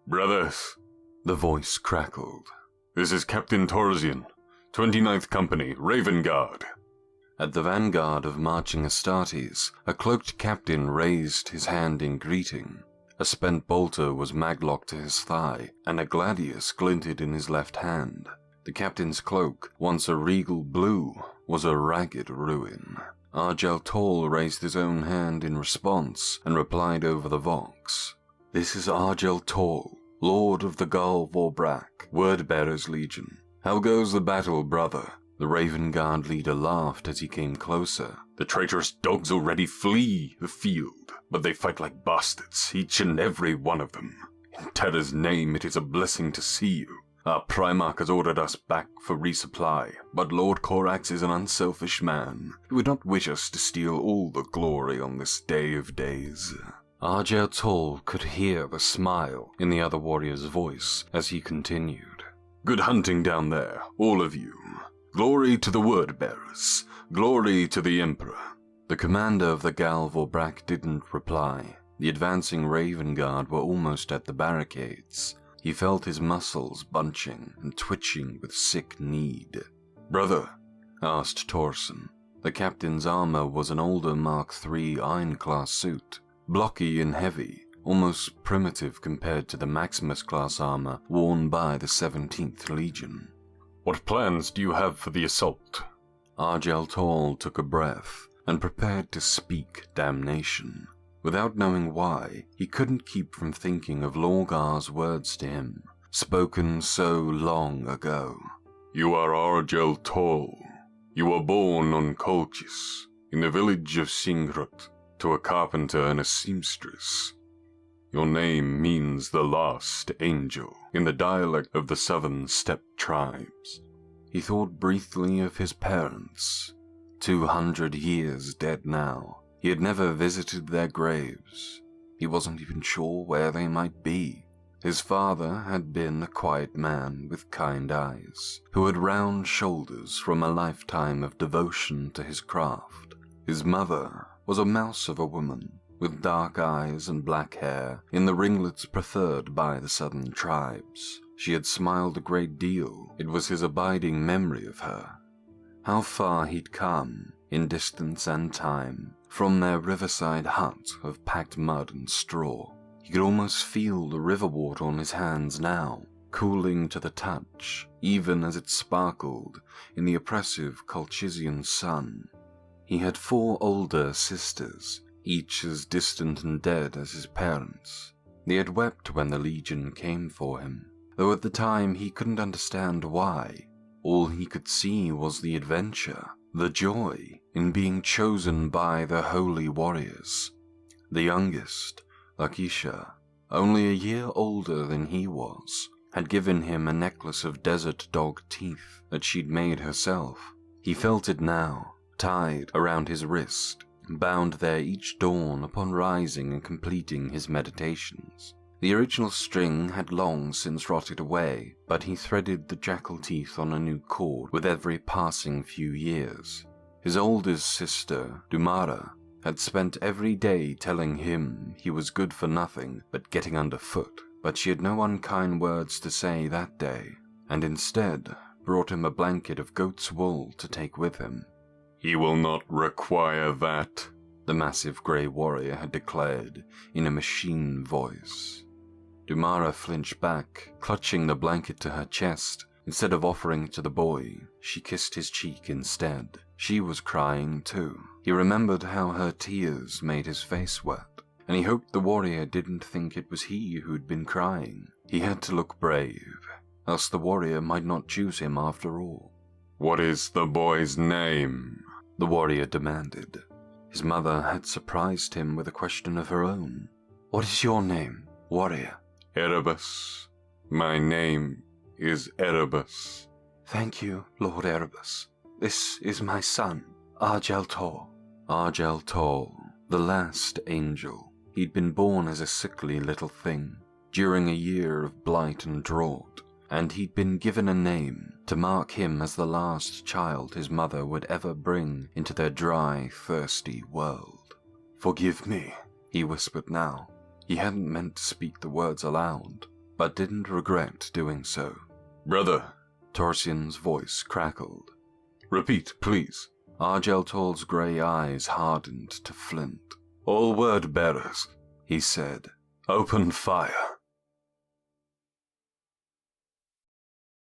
Brothers, the voice crackled. This is Captain Torsian, 29th Company, Raven Guard. At the vanguard of marching Astartes, a cloaked captain raised his hand in greeting. A spent bolter was maglocked to his thigh, and a gladius glinted in his left hand. The captain's cloak, once a regal blue, was a ragged ruin. Argel Tal raised his own hand in response and replied over the vox. This is Argel Tal, Lord of the Garl Vorbrak, Word-Bearer's Legion. How goes the battle, brother? The Raven Guard leader laughed as he came closer. The traitorous dogs already flee the field, but they fight like bastards, each and every one of them. In Terra's name, it is a blessing to see you. Our Primarch has ordered us back for resupply, but Lord Corax is an unselfish man. He would not wish us to steal all the glory on this day of days. Argel Tal could hear the smile in the other warrior's voice as he continued. Good hunting down there, all of you. Glory to the Word-Bearers. Glory to the Emperor. The commander of the Garl Vorbrak didn't reply. The advancing Raven Guard were almost at the barricades. He felt his muscles bunching and twitching with sick need. Brother, asked Torsen. The captain's armor was an older Mark III Iron-class suit, blocky and heavy, almost primitive compared to the Maximus-class armor worn by the 17th Legion. What plans do you have for the assault? Argel Tal took a breath and prepared to speak damnation. Without knowing why, he couldn't keep from thinking of Lorgar's words to him, spoken so long ago. You are Argel Tal. You were born on Colchis, in the village of Singrut, to a carpenter and a seamstress. Your name means the last angel, in the dialect of the southern steppe tribes. He thought briefly of his parents. 200 years dead now. He had never visited their graves. He wasn't even sure where they might be. His father had been a quiet man with kind eyes, who had round shoulders from a lifetime of devotion to his craft. His mother was a mouse of a woman, with dark eyes and black hair in the ringlets preferred by the southern tribes. She had smiled a great deal. It was his abiding memory of her. How far he'd come, in distance and time, from their riverside hut of packed mud and straw. He could almost feel the river water on his hands now, cooling to the touch, even as it sparkled in the oppressive Colchisian sun. He had 4 older sisters, each as distant and dead as his parents. They had wept when the Legion came for him, though at the time he couldn't understand why. All he could see was the adventure, the joy in being chosen by the holy warriors. The youngest, Lakisha, only a year older than he was, had given him a necklace of desert dog teeth that she'd made herself. He felt it now, tied around his wrist, bound there each dawn upon rising and completing his meditations. The original string had long since rotted away, but he threaded the jackal teeth on a new cord with every passing few years. His oldest sister, Dumara, had spent every day telling him he was good for nothing but getting underfoot, but she had no unkind words to say that day, and instead brought him a blanket of goat's wool to take with him. He will not require that, the massive grey warrior had declared in a machine voice. Dumara flinched back, clutching the blanket to her chest. Instead of offering it to the boy, she kissed his cheek instead. She was crying too. He remembered how her tears made his face wet, and he hoped the warrior didn't think it was he who'd been crying. He had to look brave, else the warrior might not choose him after all. What is the boy's name? The warrior demanded. His mother had surprised him with a question of her own. What is your name, warrior? Erebus. My name is Erebus. Thank you, Lord Erebus. This is my son, Argel Tal. Argel Tal, the last angel. He'd been born as a sickly little thing during a year of blight and drought, and he'd been given a name to mark him as the last child his mother would ever bring into their dry, thirsty world. Forgive me, he whispered now. He hadn't meant to speak the words aloud. but didn't regret doing so. "Brother," Torsian's voice crackled. "Repeat, please." Argel Tal's grey eyes hardened to flint. "All word bearers," he said, "open fire."